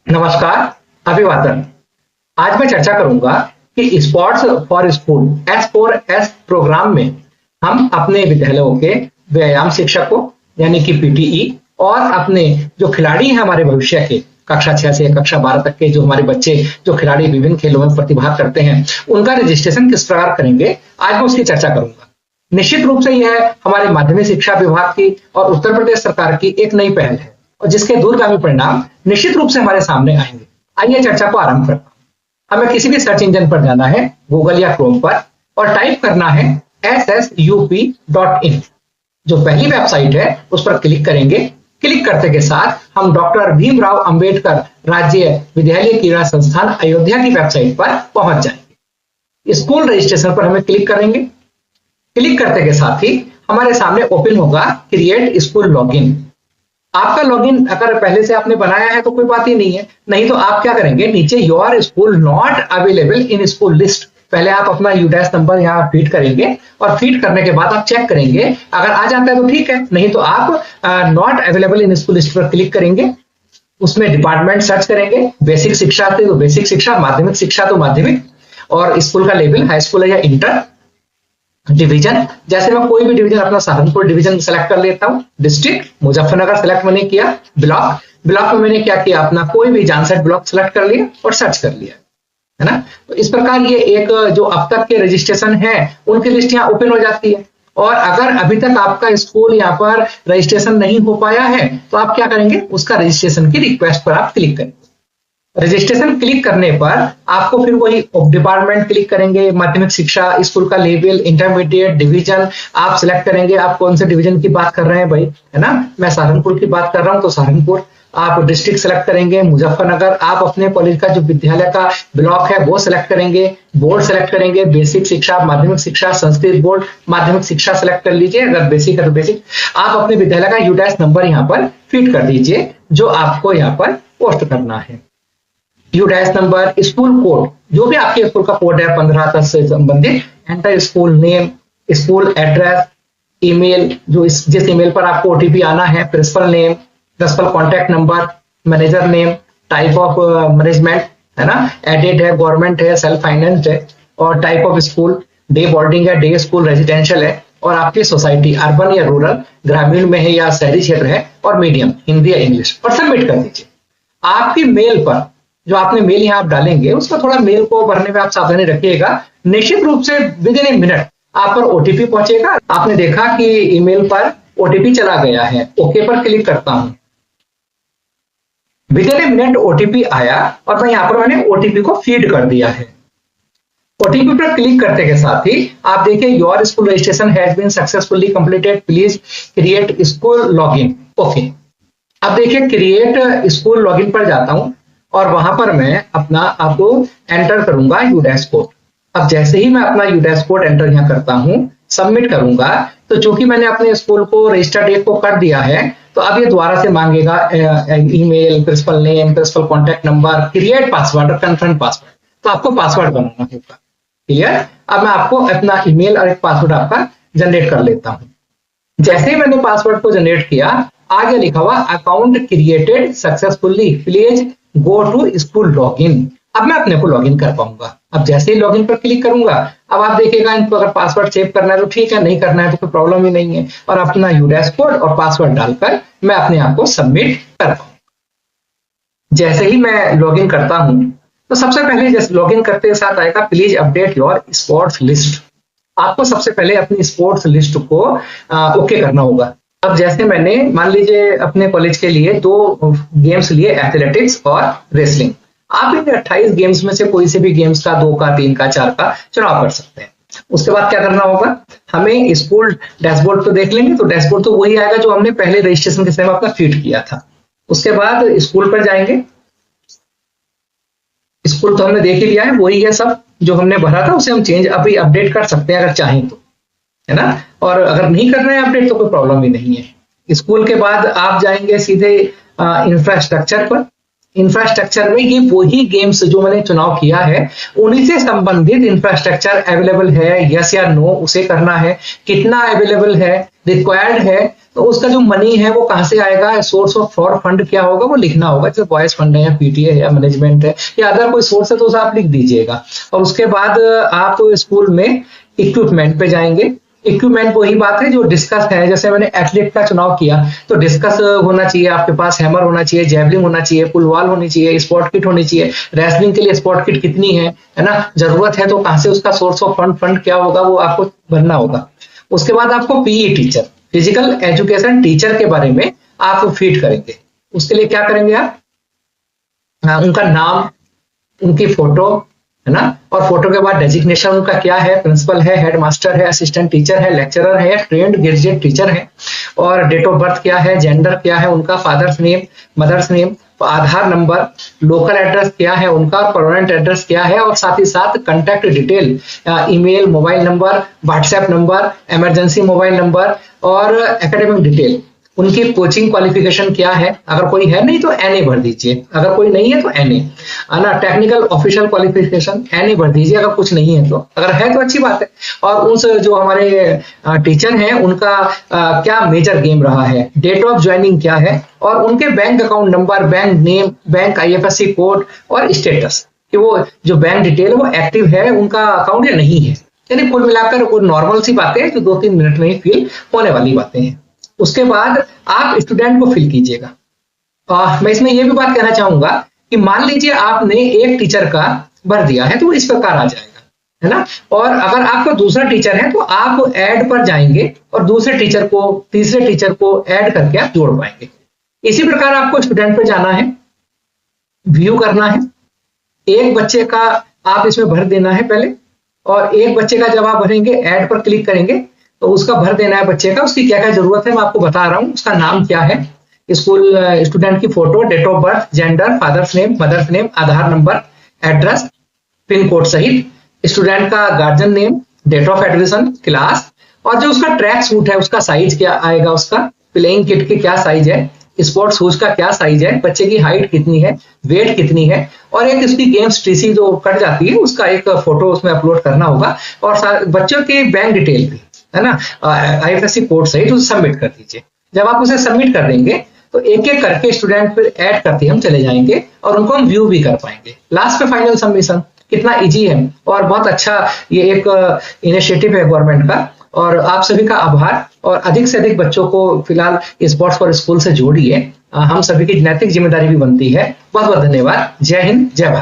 नमस्कार, अभिवादन। आज मैं चर्चा करूंगा कि sports for school S4S programme में हम अपने विद्यालयों के व्यायाम शिक्षकों यानी कि पीटीई और अपने जो खिलाड़ी हैं हमारे भविष्य के कक्षा 6 से कक्षा 12 तक के जो हमारे बच्चे जो खिलाड़ी विभिन्न खेलों में प्रतिभाग करते हैं उनका रजिस्ट्रेशन किस प्रकार करेंगे, आज मैं उसकी चर्चा करूंगा। निश्चित रूप से यह हमारे माध्यमिक शिक्षा विभाग की और उत्तर प्रदेश सरकार की एक नई पहल है और जिसके दूरगामी परिणाम निश्चित रूप से हमारे सामने आएंगे। आइए चर्चा को आरंभ करता हूं। हमें किसी भी सर्च इंजन पर जाना है, गूगल या क्रोम पर, और टाइप करना है SSUP.in। जो पहली वेबसाइट है उस पर क्लिक करेंगे। क्लिक करते के साथ हम डॉक्टर भीमराव अंबेडकर राज्य विद्यालय क्रीड़ा संस्थान अयोध्या की वेबसाइट पर पहुंच जाएंगे। स्कूल रजिस्ट्रेशन पर हमें क्लिक करेंगे। क्लिक करते के साथ ही हमारे सामने ओपन होगा क्रिएट स्कूल लॉगिन। आपका लॉगिन अगर पहले से आपने बनाया है तो कोई बात ही नहीं है, नहीं तो आप क्या करेंगे, नीचे your school not available in school list, पहले आप अपना यूडैश नंबर यहाँ फीड करेंगे और फीड करने के बाद आप चेक करेंगे। अगर आ जाता है तो ठीक है, नहीं तो आप not available in school list पर क्लिक करेंगे। उसमें डिपार्टमेंट सर्च करेंगे, बेसिक शिक्षा तो बेसिक शिक्षा, माध्यमिक शिक्षा तो माध्यमिक, और स्कूल का लेवल हाई स्कूल है या इंटर। डिवीजन, जैसे मैं कोई भी डिवीजन अपना सहारनपुर डिवीजन सेलेक्ट कर लेता हूं। डिस्ट्रिक्ट मुजफ्फरनगर सेलेक्ट मैंने किया। ब्लॉक में मैंने क्या किया, अपना कोई भी जानसेट ब्लॉक सेलेक्ट कर लिया और सर्च कर लिया, है ना। तो इस प्रकार ये एक जो अब तक के रजिस्ट्रेशन है उनकी लिस्ट यहाँ ओपन हो जाती है। और अगर अभी तक आपका स्कूल यहाँ पर रजिस्ट्रेशन नहीं हो पाया है तो आप क्या करेंगे, उसका रजिस्ट्रेशन की रिक्वेस्ट पर आप क्लिक करेंगे। रजिस्ट्रेशन क्लिक करने पर आपको फिर वही डिपार्टमेंट क्लिक करेंगे, माध्यमिक शिक्षा, स्कूल का लेवल, इंटरमीडिएट, डिवीजन आप सिलेक्ट करेंगे। आप कौन से डिवीजन की बात कर रहे हैं भाई, है ना। मैं सहारनपुर की बात कर रहा हूं तो सहारनपुर। आप डिस्ट्रिक्ट सेलेक्ट करेंगे मुजफ्फरनगर। आप अपने कॉलेज का जो विद्यालय का ब्लॉक है वो सिलेक्ट करेंगे। बोर्ड सेलेक्ट करेंगे, बेसिक शिक्षा, माध्यमिक शिक्षा, संस्कृत बोर्ड, माध्यमिक शिक्षा सेलेक्ट कर लीजिए। अगर बेसिक है तो बेसिक। आप अपने विद्यालय का यूडैश नंबर यहाँ पर फीड कर दीजिए जो आपको यहाँ पर पोस्ट करना है। यूडैश नंबर, स्कूल कोड, जो भी आपके स्कूल का कोड है 1510 से संबंधित, enter school name, school address, email, जो जिस ईमेल पर आपको ओटीपी आना है, principal name, principal contact number, manager name, type of management, है ना, एडेड है, गवर्नमेंट है, सेल्फ फाइनेंस्ड है, और type of school, day boarding है, डे स्कूल, रेजिडेंशियल है, और आपकी सोसाइटी अर्बन या रूरल, ग्रामीण में है या शहरी क्षेत्र है, और मीडियम हिंदी या इंग्लिश, और सबमिट कर दीजिए। आपकी मेल पर जो आपने मेल यहाँ आप डालेंगे उसको थोड़ा मेल को भरने में आप सावधानी रखिएगा। निश्चित रूप से विद इन ए मिनट आप पर ओटीपी पहुंचेगा। आपने देखा कि ईमेल पर ओटीपी चला गया है, ओके पर क्लिक करता हूं। With in a minute OTP आया और मैं यहाँ पर मैंने ओटीपी को फीड कर दिया है। ओटीपी पर क्लिक करते के साथ ही आप देखिए your school registration has been successfully completed, please create school login. Okay, अब देखिए क्रिएट स्कूल लॉगिन पर जाता हूं और वहां पर मैं अपना आपको एंटर करूंगा यूडैश कोड। अब जैसे ही मैं अपना यूडैश कोड एंटर यहाँ करता हूं, सबमिट करूंगा, तो चूंकि मैंने अपने स्कूल को रजिस्टर डेट को कर दिया है तो अब ये दोबारा से मांगेगा email, principal name, principal contact number, create password और कंफर्म पासवर्ड। तो आपको पासवर्ड बनाना होगा। क्लियर। अब मैं आपको अपना ईमेल और एक पासवर्ड आपका जनरेट कर लेता हूं। जैसे ही मैंने पासवर्ड को जनरेट किया, आगे लिखा हुआ account created successfully, please go to school login. अब मैं अपने को लॉगिन कर पाऊंगा। अब जैसे ही लॉगिन पर क्लिक करूंगा, अब आप देखिएगा इनको अगर पासवर्ड सेव करना है तो ठीक है, नहीं करना है तो कोई प्रॉब्लम ही नहीं है, और अपना यूडैश कोड और पासवर्ड डालकर मैं अपने आप को सबमिट कर पाऊंगा। जैसे ही मैं लॉगिन करता हूं तो सबसे पहले जैसे लॉगिन करते साथ आएगा please update your sports list. आपको सबसे पहले अपनी स्पोर्ट्स लिस्ट को ओके करना होगा। अब जैसे मैंने मान लीजिए अपने कॉलेज के लिए 2 गेम्स लिए, एथलेटिक्स और रेसलिंग। आप इन 28 गेम्स में से कोई से भी गेम्स का 2 का 3 का 4 का चुनाव कर सकते हैं। उसके बाद क्या करना होगा, हमें स्कूल डैशबोर्ड तो देख लेंगे, तो डैशबोर्ड तो वही आएगा जो हमने पहले रजिस्ट्रेशन के समय अपना फीड किया था। उसके बाद स्कूल पर जाएंगे। स्कूल तो हमने देख ही लिया है, वही है सब जो हमने भरा था, उसे हम चेंज अभी अपडेट कर सकते हैं अगर चाहें तो, है ना। और अगर नहीं करना है अपडेट तो कोई प्रॉब्लम ही नहीं है। स्कूल के बाद आप जाएंगे सीधे इंफ्रास्ट्रक्चर पर। इंफ्रास्ट्रक्चर में ये वही गेम्स जो मैंने चुनाव किया है उन्हीं से संबंधित इंफ्रास्ट्रक्चर अवेलेबल है, यस या नो उसे करना है, कितना अवेलेबल है, रिक्वायर्ड है तो उसका जो मनी है वो कहाँ से आएगा, सोर्स ऑफ फॉर फंड क्या होगा वो लिखना होगा, जैसे बॉयज फंड है या पीटीए है या मैनेजमेंट है या अदर कोई सोर्स है तो उसे आप लिख दीजिएगा। और उसके बाद आप स्कूल में इक्विपमेंट पे जाएंगे। इक्विपमेंट वही बात है जो डिस्कस है, जैसे मैंने एथलीट का चुनाव किया तो डिस्कस होना चाहिए, आपके पास हैमर होना चाहिए, जैवलिन होना चाहिए, पुल वॉल होनी चाहिए, स्पॉट किट होनी चाहिए। रेसलिंग के लिए स्पॉट किट कितनी है ना, जरूरत है तो कहां से उसका सोर्स ऑफ फंड क्या होगा वो आपको भरना होगा। उसके बाद आपको PE teacher, physical education teacher के बारे में आप फीड करेंगे। उसके लिए क्या करेंगे आप, उनका नाम, उनकी फोटो है ना, और फोटो के बाद डेजिग्नेशन उनका क्या है, प्रिंसिपल है, हेडमास्टर है, असिस्टेंट टीचर है, लेक्चरर है, ट्रेंड ग्रेजुएट टीचर है, और डेट ऑफ बर्थ क्या है, जेंडर क्या है उनका, fathers name, mother's name, Aadhaar number, local address क्या है उनका, और परमानेंट एड्रेस क्या है, और साथ ही साथ contact detail, email, mobile number, WhatsApp number, emergency mobile number, और एकेडमिक डिटेल, उनकी कोचिंग क्वालिफिकेशन क्या है, अगर कोई है नहीं तो एनए भर दीजिए, अगर कोई नहीं है तो एनए है ना, टेक्निकल ऑफिशियल क्वालिफिकेशन एनए भर दीजिए अगर कुछ नहीं है तो, अगर है तो अच्छी बात है। और उस जो हमारे टीचर हैं उनका क्या मेजर गेम रहा है, डेट ऑफ ज्वाइनिंग क्या है, और उनके bank account number, bank name, bank IFSC code, और स्टेटस कि वो जो बैंक डिटेल वो एक्टिव है उनका अकाउंट या नहीं है। यानी कुल मिलाकर वो नॉर्मल सी बातें जो 2-3 मिनट में ही फिल होने वाली बातें हैं। उसके बाद आप स्टूडेंट को फिल कीजिएगा। मैं इसमें यह भी बात कहना चाहूंगा कि मान लीजिए आपने एक टीचर का भर दिया है तो वो इस प्रकार आ जाएगा, है ना, और अगर आपका दूसरा टीचर है तो आप ऐड पर जाएंगे और दूसरे टीचर को, तीसरे टीचर को ऐड करके आप जोड़ पाएंगे। इसी प्रकार आपको स्टूडेंट पर जाना है, व्यू करना है, एक बच्चे का आप इसमें भर देना है पहले, और एक बच्चे का जब आप भरेंगे ऐड पर क्लिक करेंगे तो उसका भर देना है बच्चे का, उसकी क्या क्या जरूरत है मैं आपको बता रहा हूं। उसका नाम क्या है, स्कूल, स्टूडेंट की photo, date of birth, gender, father's name, mother's name, Aadhaar number, address, pin code सहित, स्टूडेंट का guardian name, date of admission, class, और जो उसका ट्रैक सूट है उसका साइज क्या आएगा, उसका प्लेइंग किट की क्या साइज है, स्पोर्ट्स शूज का क्या साइज है, बच्चे की हाइट कितनी है, वेट कितनी है, और एक इसकी गेम्स टीसी जो कट जाती है उसका एक फोटो उसमें अपलोड करना होगा, और बच्चों की बैंक डिटेल भी है ना, आईएफएससी कोड सहित उसे सबमिट कर दीजिए। जब आप उसे सबमिट कर देंगे तो एक एक करके स्टूडेंट फिर ऐड करते हम चले जाएंगे और उनको हम व्यू भी कर पाएंगे। लास्ट में फाइनल सबमिशन, कितना इजी है और बहुत अच्छा ये एक इनिशिएटिव है गवर्नमेंट का, और आप सभी का आभार। और अधिक से अधिक बच्चों को फिलहाल स्पोर्ट्स फॉर स्कूल से जोड़िए, हम सभी की नैतिक जिम्मेदारी भी बनती है। बहुत बहुत धन्यवाद। जय हिंद, जय भारत।